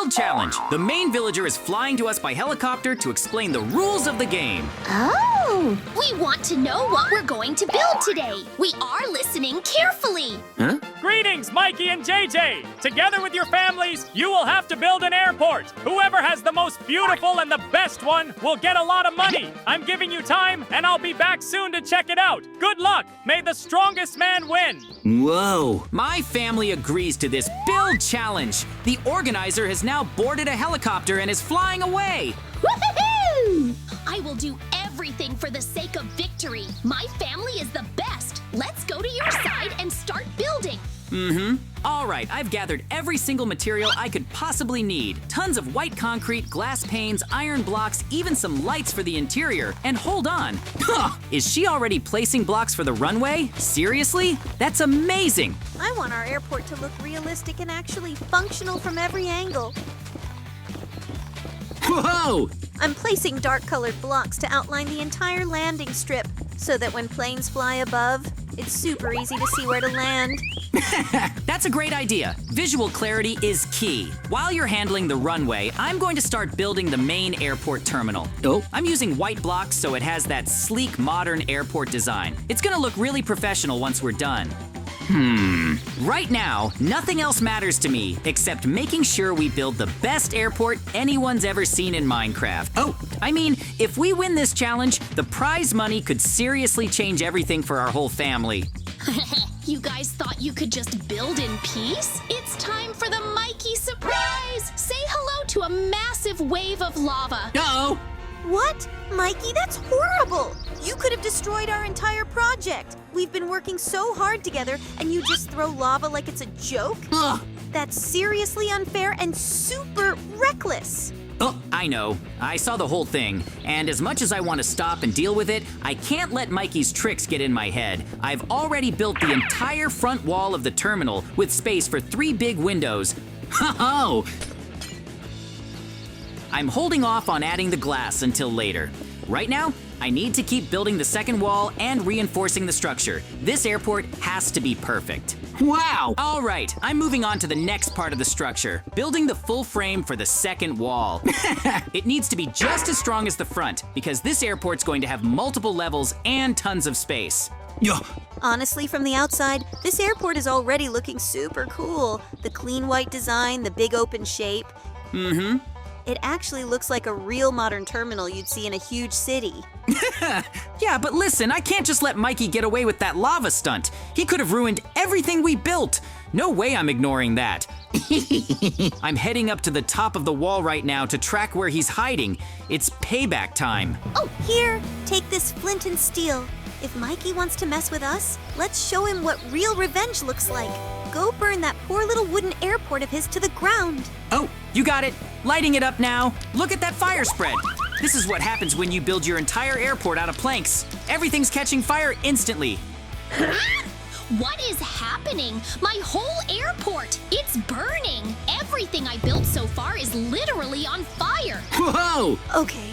build challenge. The main villager is flying to us by helicopter to explain the rules of the game. Oh! We want to know what we're going to build today. We are listening carefully. Huh? Greetings, Mikey and JJ! Together with your families, you will have to build an airport. Whoever has the most beautiful and the best one will get a lot of money. I'm giving you time, and I'll be back soon to check it out. Good luck! May the strongest man win! Whoa! My family agrees to this build challenge. The organizer has now boarded a helicopter and is flying away. Woohoo! I will do everything for the sake of victory. My family is the best. Let's go to your side and start building. All right, I've gathered every single material I could possibly need. Tons of white concrete, glass panes, iron blocks, even some lights for the interior. And hold on. Is she already placing blocks for the runway? Seriously? That's amazing. I want our airport to look realistic and actually functional from every angle. Whoa! I'm placing dark-colored blocks to outline the entire landing strip so that when planes fly above, it's super easy to see where to land. That's a great idea. Visual clarity is key. While you're handling the runway, I'm going to start building the main airport terminal. Oh. I'm using white blocks so it has that sleek, modern airport design. It's gonna look really professional once we're done. Right now, nothing else matters to me except making sure we build the best airport anyone's ever seen in Minecraft. Oh, I mean, if we win this challenge, the prize money could seriously change everything for our whole family. You guys thought you could just build in peace? It's time for the Mikey surprise! Say hello to a massive wave of lava. Uh-oh! What? Mikey, that's horrible! You could have destroyed our entire project. We've been working so hard together, and you just throw lava like it's a joke? Ugh. That's seriously unfair and super reckless. Oh, I know. I saw the whole thing, and as much as I want to stop and deal with it, I can't let Mikey's tricks get in my head. I've already built the entire front wall of the terminal with space for 3 big windows. Ho-ho! I'm holding off on adding the glass until later. Right now, I need to keep building the second wall and reinforcing the structure. This airport has to be perfect. Wow! All right, I'm moving on to the next part of the structure, building the full frame for the second wall. It needs to be just as strong as the front, because this airport's going to have multiple levels and tons of space. Honestly, from the outside, this airport is already looking super cool. The clean white design, the big open shape. It actually looks like a real modern terminal you'd see in a huge city. Yeah, but listen, I can't just let Mikey get away with that lava stunt. He could have ruined everything we built. No way I'm ignoring that. I'm heading up to the top of the wall right now to track where he's hiding. It's payback time. Oh, here, take this flint and steel. If Mikey wants to mess with us, let's show him what real revenge looks like. Go burn that poor little wooden airport of his to the ground. Oh, you got it. Lighting it up now. Look at that fire spread. This is what happens when you build your entire airport out of planks. Everything's catching fire instantly. What is happening? My whole airport, it's burning. Everything I built so far is literally on fire. Whoa! Okay,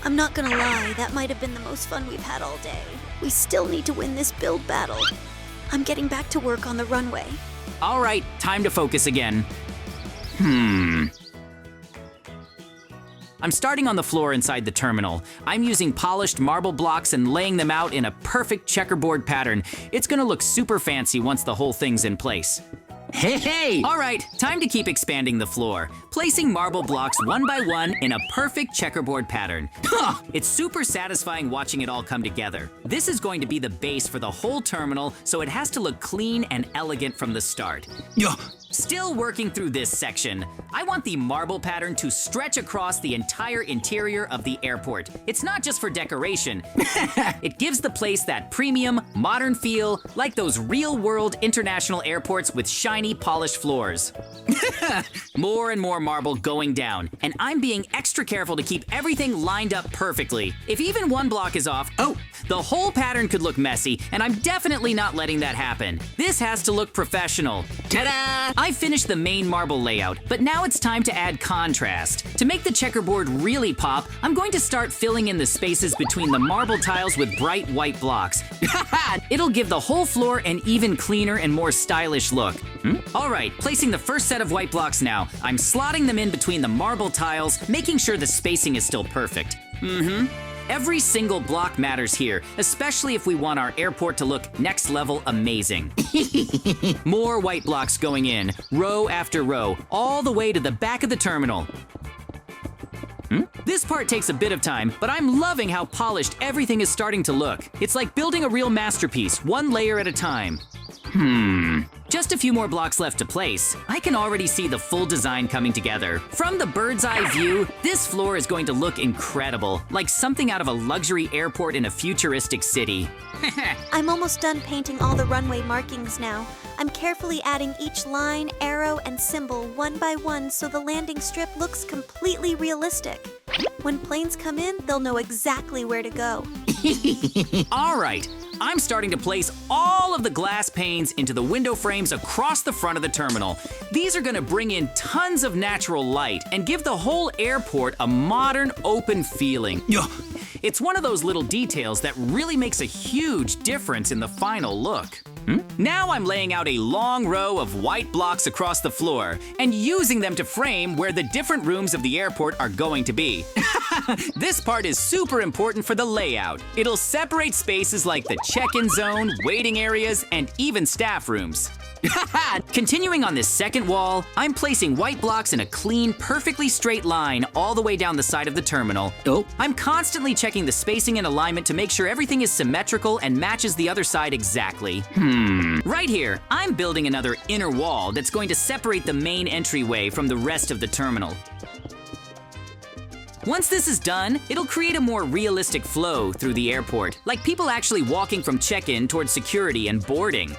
I'm not gonna lie, that might have been the most fun we've had all day. We still need to win this build battle. I'm getting back to work on the runway. All right, time to focus again. I'm starting on the floor inside the terminal. I'm using polished marble blocks and laying them out in a perfect checkerboard pattern. It's gonna look super fancy once the whole thing's in place. Hey! All right, time to keep expanding the floor. Placing marble blocks one by one in a perfect checkerboard pattern. It's super satisfying watching it all come together. This is going to be the base for the whole terminal, so it has to look clean and elegant from the start. Still working through this section. I want the marble pattern to stretch across the entire interior of the airport. It's not just for decoration. It gives the place that premium, modern feel, like those real-world international airports with shiny, polished floors. More and more marble going down, and I'm being extra careful to keep everything lined up perfectly. If even one block is off, the whole pattern could look messy, and I'm definitely not letting that happen. This has to look professional. Ta-da! I finished the main marble layout, but now it's time to add contrast. To make the checkerboard really pop, I'm going to start filling in the spaces between the marble tiles with bright white blocks. It'll give the whole floor an even cleaner and more stylish look. All right, placing the first set of white blocks now. I'm slotting them in between the marble tiles, making sure the spacing is still perfect. Every single block matters here, especially if we want our airport to look next level amazing. More white blocks going in, row after row, all the way to the back of the terminal. This part takes a bit of time, but I'm loving how polished everything is starting to look. It's like building a real masterpiece, one layer at a time. Just a few more blocks left to place. I can already see the full design coming together. From the bird's eye view, this floor is going to look incredible, like something out of a luxury airport in a futuristic city. I'm almost done painting all the runway markings now. I'm carefully adding each line, arrow, and symbol one by one so the landing strip looks completely realistic. When planes come in, they'll know exactly where to go. All right, I'm starting to place all of the glass panes into the window frames across the front of the terminal. These are gonna bring in tons of natural light and give the whole airport a modern, open feeling. It's one of those little details that really makes a huge difference in the final look. Now I'm laying out a long row of white blocks across the floor and using them to frame where the different rooms of the airport are going to be. This part is super important for the layout. It'll separate spaces like the check-in zone, waiting areas, and even staff rooms. Continuing on this second wall, I'm placing white blocks in a clean, perfectly straight line all the way down the side of the terminal. I'm constantly checking the spacing and alignment to make sure everything is symmetrical and matches the other side exactly. Right here, I'm building another inner wall that's going to separate the main entryway from the rest of the terminal. Once this is done, it'll create a more realistic flow through the airport, like people actually walking from check-in towards security and boarding.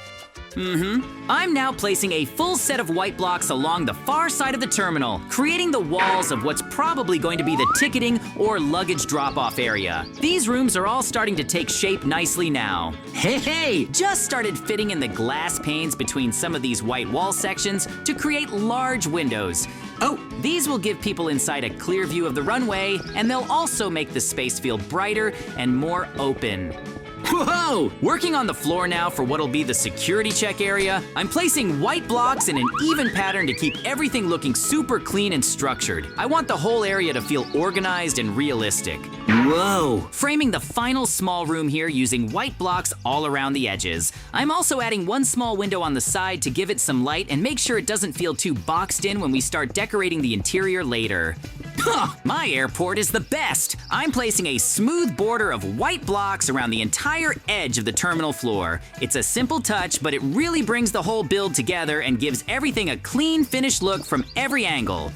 I'm now placing a full set of white blocks along the far side of the terminal, creating the walls of what's probably going to be the ticketing or luggage drop-off area. These rooms are all starting to take shape nicely now. Hey! Just started fitting in the glass panes between some of these white wall sections to create large windows. These will give people inside a clear view of the runway, and they'll also make the space feel brighter and more open. Whoa! Working on the floor now for what'll be the security check area, I'm placing white blocks in an even pattern to keep everything looking super clean and structured. I want the whole area to feel organized and realistic. Whoa! Framing the final small room here using white blocks all around the edges. I'm also adding one small window on the side to give it some light and make sure it doesn't feel too boxed in when we start decorating the interior later. My airport is the best! I'm placing a smooth border of white blocks around the entire edge of the terminal floor. It's a simple touch, but it really brings the whole build together and gives everything a clean, finished look from every angle.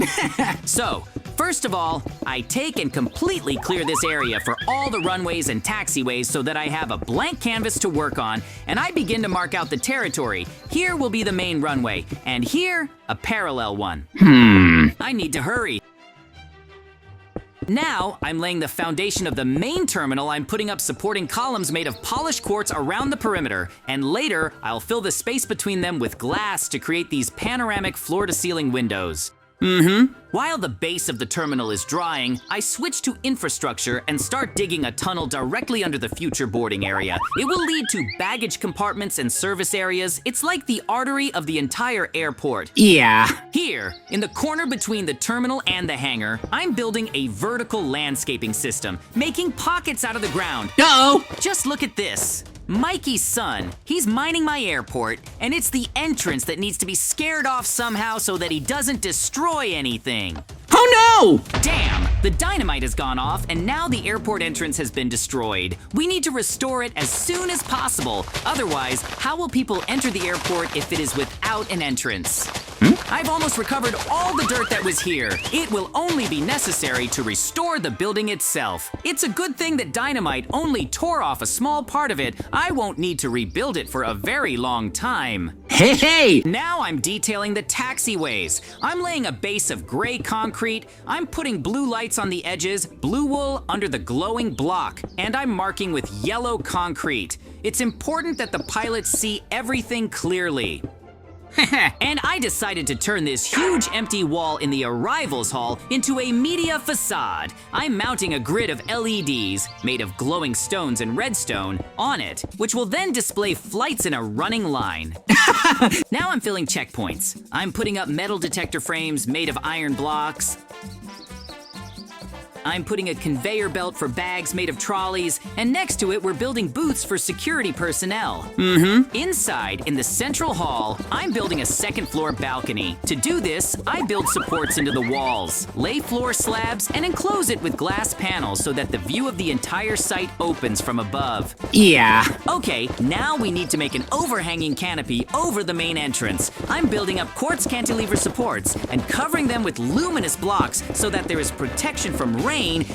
So, first of all, I take and completely clear this area for all the runways and taxiways so that I have a blank canvas to work on, and I begin to mark out the territory. Here will be the main runway, and here, a parallel one. I need to hurry. Now, I'm laying the foundation of the main terminal. I'm putting up supporting columns made of polished quartz around the perimeter, and later, I'll fill the space between them with glass to create these panoramic floor-to-ceiling windows. While the base of the terminal is drying, I switch to infrastructure and start digging a tunnel directly under the future boarding area. It will lead to baggage compartments and service areas. It's like the artery of the entire airport. Yeah. Here, in the corner between the terminal and the hangar, I'm building a vertical landscaping system, making pockets out of the ground. Just look at this. Mikey's son, he's mining my airport, and it's the entrance that needs to be scared off somehow so that he doesn't destroy anything. Oh no! Damn, the dynamite has gone off, and now the airport entrance has been destroyed. We need to restore it as soon as possible. Otherwise, how will people enter the airport if it is without an entrance? I've almost recovered all the dirt that was here. It will only be necessary to restore the building itself. It's a good thing that dynamite only tore off a small part of it. I won't need to rebuild it for a very long time. Hey! Now I'm detailing the taxiways. I'm laying a base of gray concrete. I'm putting blue lights on the edges, blue wool under the glowing block, and I'm marking with yellow concrete. It's important that the pilots see everything clearly. And I decided to turn this huge empty wall in the arrivals hall into a media facade. I'm mounting a grid of LEDs made of glowing stones and redstone on it, which will then display flights in a running line. Now I'm filling checkpoints. I'm putting up metal detector frames made of iron blocks. I'm putting a conveyor belt for bags made of trolleys, and next to it we're building booths for security personnel. Inside, in the central hall, I'm building a second floor balcony. To do this, I build supports into the walls, lay floor slabs, and enclose it with glass panels so that the view of the entire site opens from above. Yeah. Okay, now we need to make an overhanging canopy over the main entrance. I'm building up quartz cantilever supports and covering them with luminous blocks so that there is protection from rain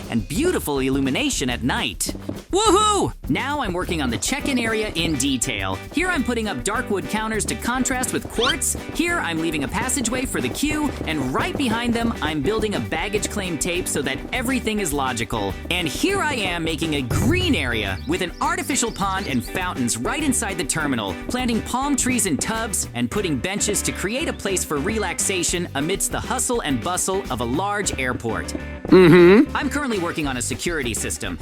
and beautiful illumination at night. Woohoo! Now I'm working on the check-in area in detail. Here I'm putting up dark wood counters to contrast with quartz. Here I'm leaving a passageway for the queue, and right behind them I'm building a baggage claim tape so that everything is logical. And here I am making a green area with an artificial pond and fountains right inside the terminal, planting palm trees in tubs and putting benches to create a place for relaxation amidst the hustle and bustle of a large airport. I'm currently working on a security system.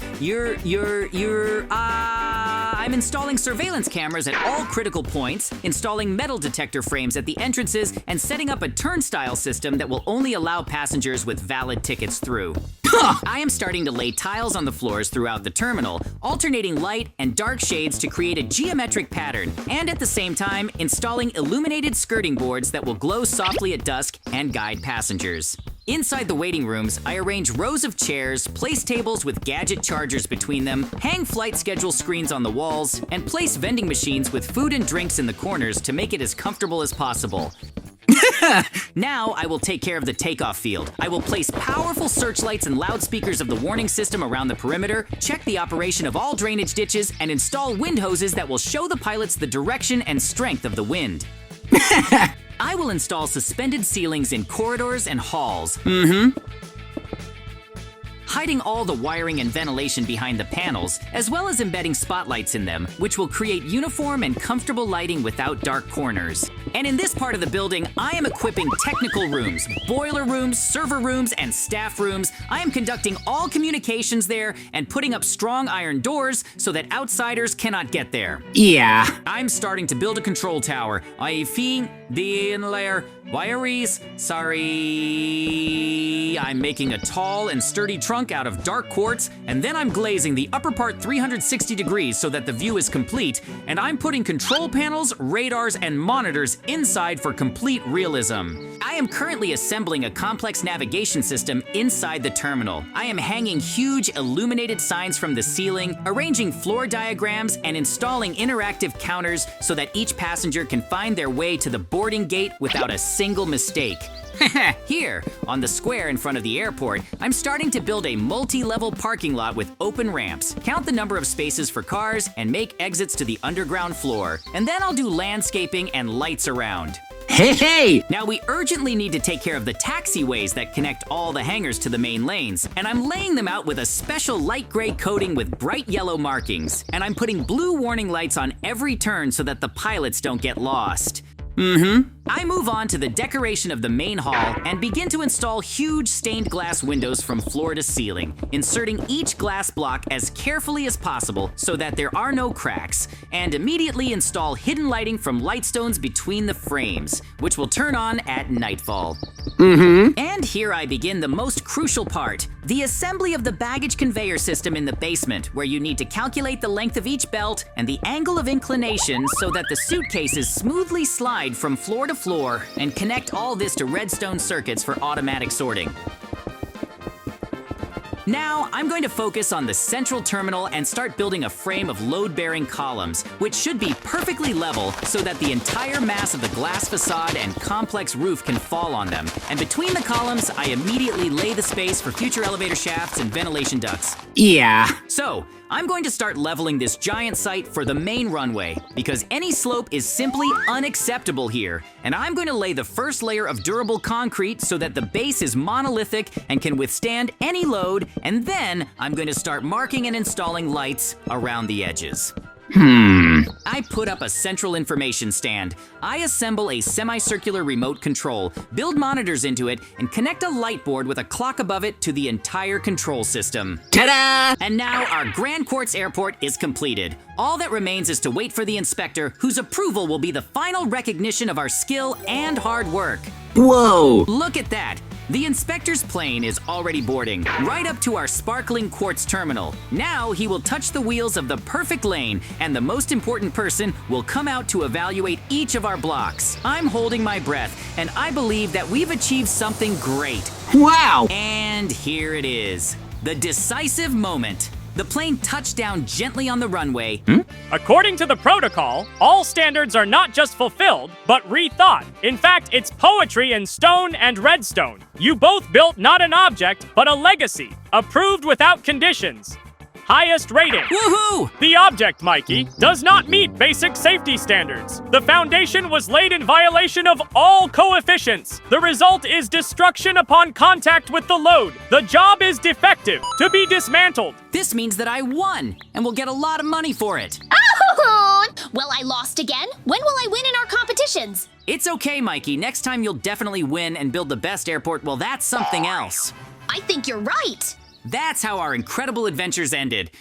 I'm installing surveillance cameras at all critical points, installing metal detector frames at the entrances, and setting up a turnstile system that will only allow passengers with valid tickets through. I am starting to lay tiles on the floors throughout the terminal, alternating light and dark shades to create a geometric pattern, and at the same time, installing illuminated skirting boards that will glow softly at dusk and guide passengers. Inside the waiting rooms, I arrange rows of chairs, place tables with gadget chargers between them, hang flight schedule screens on the walls, and place vending machines with food and drinks in the corners to make it as comfortable as possible. Now I will take care of the takeoff field. I will place powerful searchlights and loudspeakers of the warning system around the perimeter, check the operation of all drainage ditches, and install wind hoses that will show the pilots the direction and strength of the wind. I will install suspended ceilings in corridors and halls. Hiding all the wiring and ventilation behind the panels, as well as embedding spotlights in them, which will create uniform and comfortable lighting without dark corners. And in this part of the building, I am equipping technical rooms, boiler rooms, server rooms, and staff rooms. I am conducting all communications there and putting up strong iron doors so that outsiders cannot get there. Yeah. I'm starting to build a control tower. I'm making a tall and sturdy trunk out of dark quartz, and then I'm glazing the upper part 360 degrees so that the view is complete, and I'm putting control panels, radars, and monitors inside for complete realism. I am currently assembling a complex navigation system inside the terminal. I am hanging huge illuminated signs from the ceiling, arranging floor diagrams, and installing interactive counters so that each passenger can find their way to the boarding gate without a single mistake. Here, on the square in front of the airport, I'm starting to build a multi-level parking lot with open ramps, count the number of spaces for cars, and make exits to the underground floor. And then I'll do landscaping and lights around. Hey! Now we urgently need to take care of the taxiways that connect all the hangars to the main lanes, and I'm laying them out with a special light gray coating with bright yellow markings. And I'm putting blue warning lights on every turn so that the pilots don't get lost. I move on to the decoration of the main hall and begin to install huge stained glass windows from floor to ceiling, inserting each glass block as carefully as possible so that there are no cracks, and immediately install hidden lighting from lightstones between the frames, which will turn on at nightfall. And here I begin the most crucial part, the assembly of the baggage conveyor system in the basement, where you need to calculate the length of each belt and the angle of inclination so that the suitcases smoothly slide from floor to floor, and connect all this to redstone circuits for automatic sorting. Now, I'm going to focus on the central terminal and start building a frame of load-bearing columns, which should be perfectly level so that the entire mass of the glass facade and complex roof can fall on them. And between the columns, I immediately lay the space for future elevator shafts and ventilation ducts. Yeah. So, I'm going to start leveling this giant site for the main runway, because any slope is simply unacceptable here. And I'm going to lay the first layer of durable concrete so that the base is monolithic and can withstand any load, and then I'm going to start marking and installing lights around the edges. I put up a central information stand. I assemble a semicircular remote control, build monitors into it, and connect a light board with a clock above it to the entire control system. Ta-da! And now our Grand Quartz Airport is completed. All that remains is to wait for the inspector, whose approval will be the final recognition of our skill and hard work. Whoa! Look at that! The inspector's plane is already boarding, right up to our sparkling quartz terminal. Now he will touch the wheels of the perfect lane, and the most important person will come out to evaluate each of our blocks. I'm holding my breath, and I believe that we've achieved something great. Wow! And here it is, the decisive moment. The plane touched down gently on the runway. According to the protocol, all standards are not just fulfilled, but rethought. In fact, it's poetry in stone and redstone. You both built not an object, but a legacy. Approved without conditions. Highest rating. Woohoo! The object, Mikey, does not meet basic safety standards. The foundation was laid in violation of all coefficients. The result is destruction upon contact with the load. The job is defective, to be dismantled. This means that I won, and will get a lot of money for it. Oh! Well, I lost again. When will I win in our competitions? It's okay, Mikey. Next time you'll definitely win and build the best airport. Well, that's something else. I think you're right. That's how our incredible adventures ended.